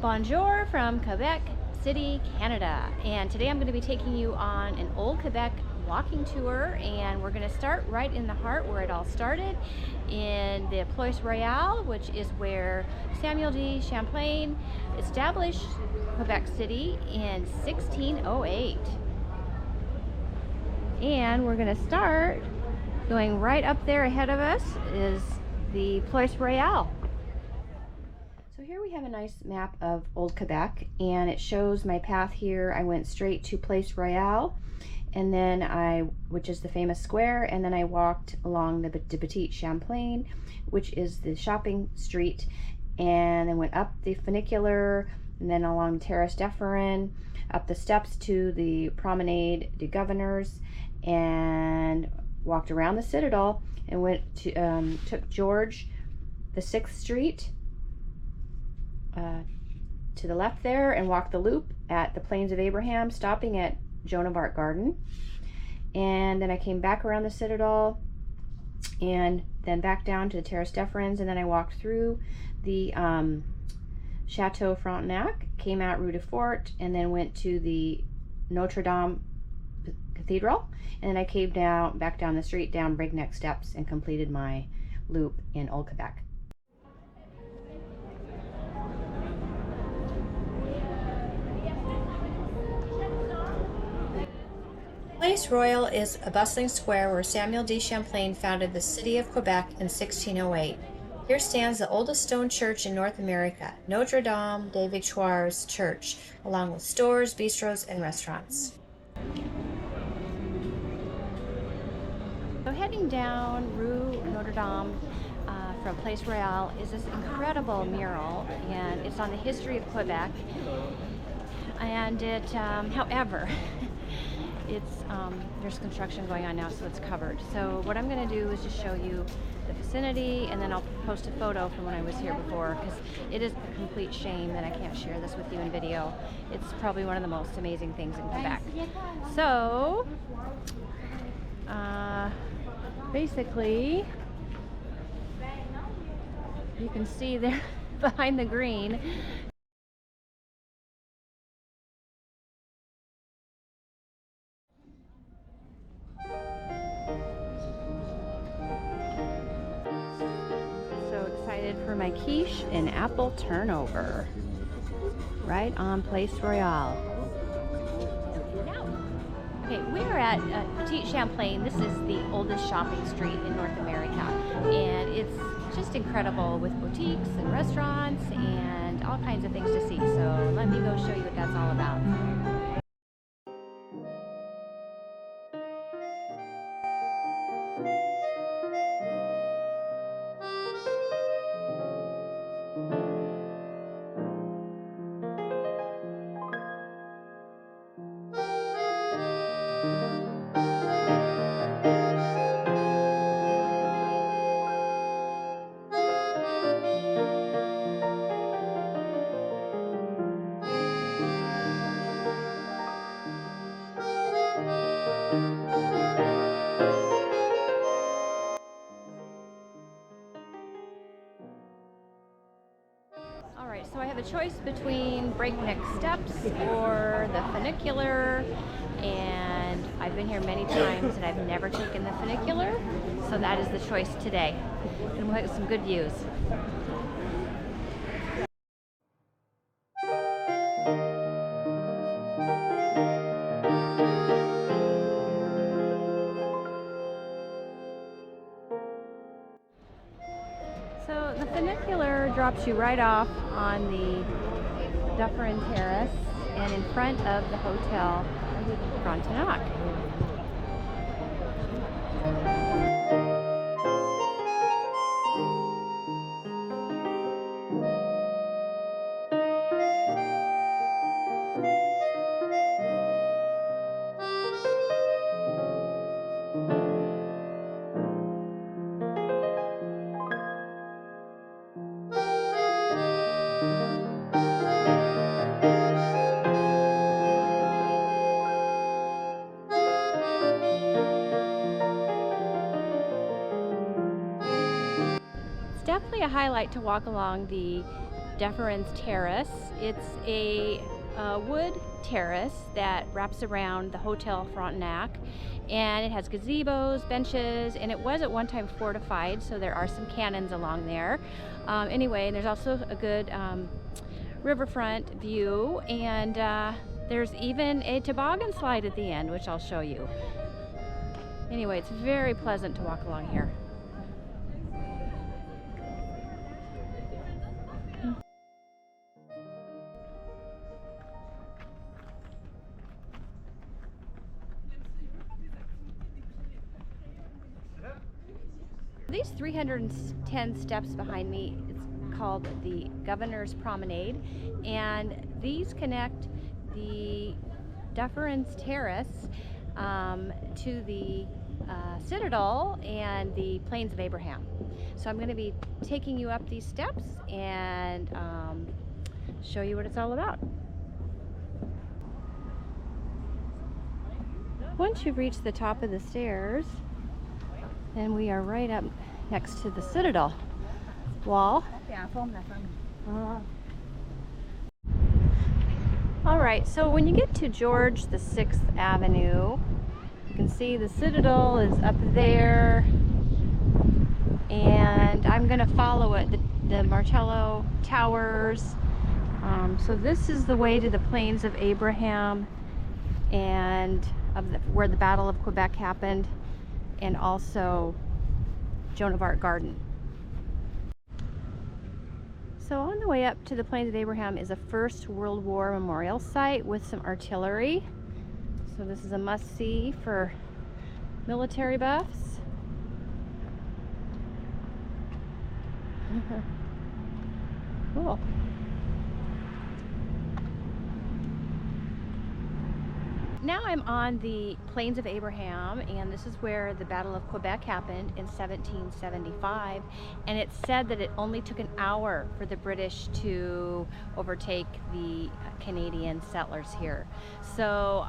Bonjour from Quebec City, Canada. And today I'm going to be taking you on an Old Quebec walking tour, and we're going to start right in the heart where it all started, in the Place Royale, which is where Samuel de Champlain established Quebec City in 1608. And we're going to start going right up there ahead of us is the Place Royale. So here we have a nice map of Old Quebec, and it shows my path here. I went straight to Place Royale, and then which is the famous square, and then I walked along the Petit-Champlain, which is the shopping street, and then went up the Funicular, and then along Terrasse Dufferin, up the steps to the Promenade du Governors, and walked around the Citadelle, and went to took George the 6th Street to the left there, and walked the loop at the Plains of Abraham, stopping at Joan of Arc Garden. And then I came back around the Citadelle and then back down to the Terrasse Dufferins, and then I walked through the Chateau Frontenac, came out Rue de Fort, and then went to the Notre-Dame Cathedral, and then I came back down the street, down Breakneck steps, and completed my loop in Old Quebec. Place Royale is a bustling square where Samuel de Champlain founded the city of Quebec in 1608. Here stands the oldest stone church in North America, Notre-Dame des Victoires Church, along with stores, bistros, and restaurants. So heading down Rue Notre-Dame from Place Royale is this incredible mural, and it's on the history of Quebec. And it, however, there's construction going on now, so it's covered. So what I'm going to do is just show you the vicinity, and then I'll post a photo from when I was here before, because it is a complete shame that I can't share this with you in video. It's probably one of the most amazing things in Quebec. So basically, you can see there behind the green, for my quiche and apple turnover right on Place Royale. Okay, we're at Petit-Champlain. This is the oldest shopping street in North America, and it's just incredible with boutiques and restaurants and all kinds of things to see. So let me go show you what that's all about. Alright, so I have a choice between Breakneck steps or the Funicular, and I've been here many times and I've never taken the Funicular, so that is the choice today. And we'll have some good views. So the Funicular drops you right off on the Dufferin Terrace and in front of the hotel Frontenac. Definitely a highlight to walk along the Dufferin's Terrace. It's a wood terrace that wraps around the Hotel Frontenac, and it has gazebos, benches, and it was at one time fortified, so there are some cannons along there. Anyway, there's also a good riverfront view, and there's even a toboggan slide at the end, which I'll show you. Anyway, it's very pleasant to walk along here. These 310 steps behind me, it's called the Governor's Promenade, and these connect the Dufferin's Terrace to the Citadelle and the Plains of Abraham. So I'm going to be taking you up these steps and show you what it's all about. Once you've reached the top of the stairs, and we are right up next to the Citadel wall. All right, so when you get to George the 6th Avenue, you can see the Citadel is up there, and I'm going to follow it, the Martello Towers. So this is the way to the Plains of Abraham and where the Battle of Quebec happened, and also Joan of Arc Garden. So on the way up to the Plains of Abraham is a First World War memorial site with some artillery. So this is a must-see for military buffs. Cool. Now I'm on the Plains of Abraham, and this is where the Battle of Quebec happened in 1775, and it's said that it only took an hour for the British to overtake the Canadian settlers here. So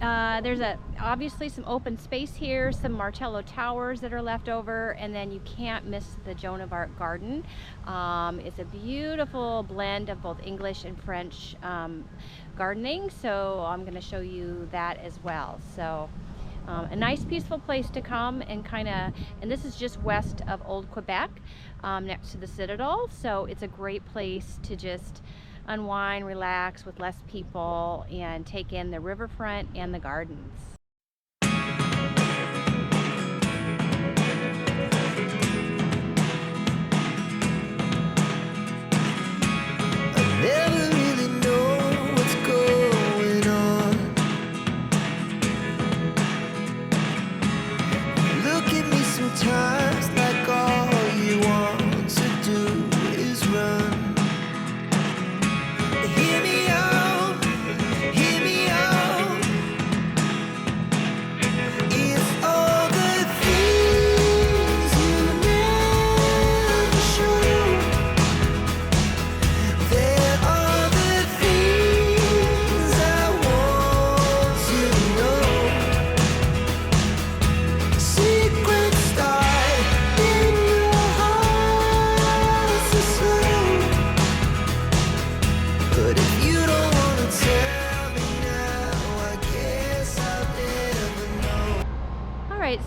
there's obviously some open space here, some Martello Towers that are left over, and then you can't miss the Joan of Arc Garden. It's a beautiful blend of both English and French gardening, so I'm going to show you that as well. So a nice peaceful place to come and and this is just west of Old Quebec, next to the Citadel, so it's a great place to just unwind, relax with less people, and take in the riverfront and the gardens.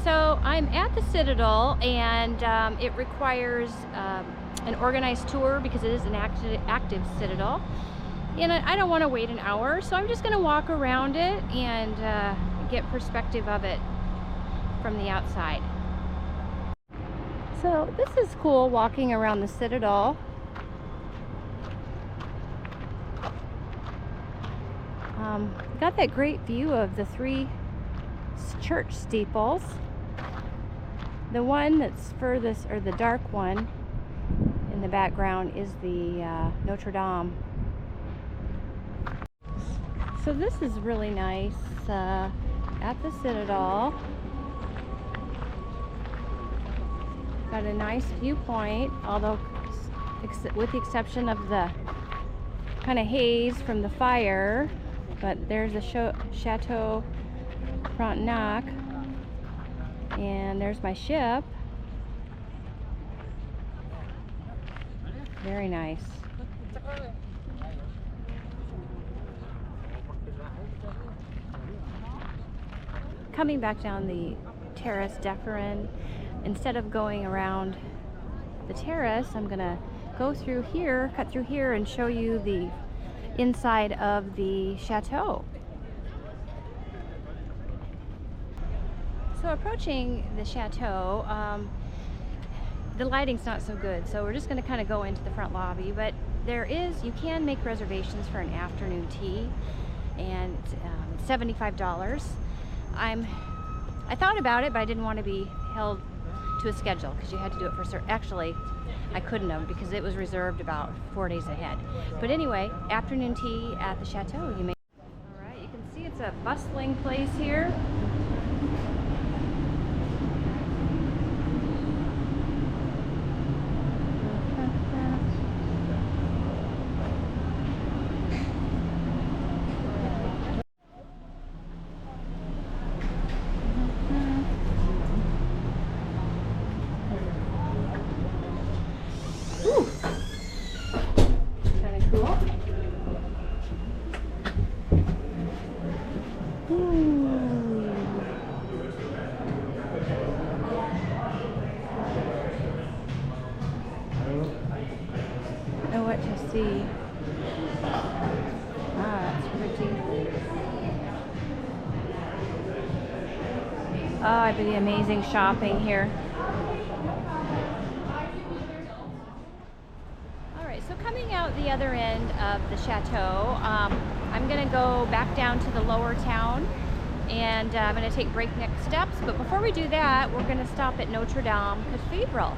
So I'm at the Citadel, and it requires an organized tour because it is an active Citadel, and I don't want to wait an hour, so I'm just going to walk around it and get perspective of it from the outside. So this is cool, walking around the Citadel. Got that great view of the three church steeples. The one that's furthest, or the dark one in the background, is the Notre-Dame. So this is really nice at the Citadel. Got a nice viewpoint, although with the exception of the kind of haze from the fire. But there's a Chateau Frontenac, and there's my ship. Very nice. Coming back down the Terrasse Dufferin, instead of going around the terrace, I'm gonna go through here, cut through here, and show you the inside of the chateau. So approaching the chateau, the lighting's not so good, so we're just going to kind of go into the front lobby, but you can make reservations for an afternoon tea, and it's $75. I thought about it, but I didn't want to be held to a schedule because you had to do it for certain. Actually, I couldn't have because it was reserved about 4 days ahead. But anyway, afternoon tea at the chateau. You may. All right, you can see it's a bustling place here. See. Ah, that's pretty. Oh, it'd be amazing shopping here. All right, so coming out the other end of the chateau, I'm gonna go back down to the lower town, and I'm gonna take breakneck steps. But before we do that, we're gonna stop at Notre-Dame Cathedral.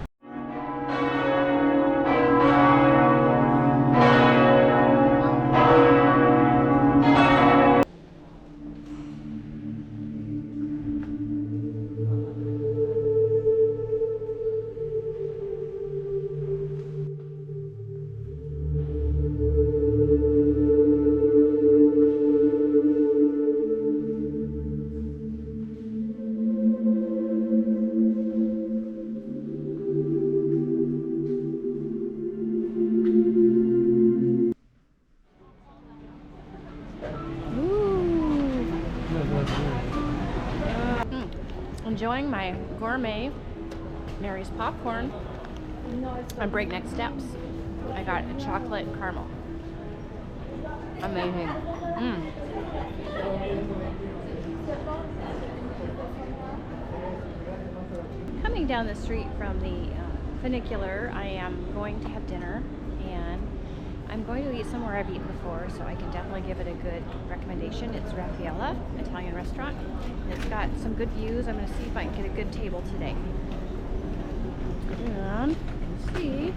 Enjoying my gourmet Mary's popcorn on breakneck steps. I got a chocolate caramel. Amazing. Coming down the street from the Funicular, I am going to have dinner, and I'm going to eat somewhere I've eaten before, so I can definitely give it a good recommendation. It's Royale, Italian restaurant. It's got some good views. I'm going to see if I can get a good table today. And let's see.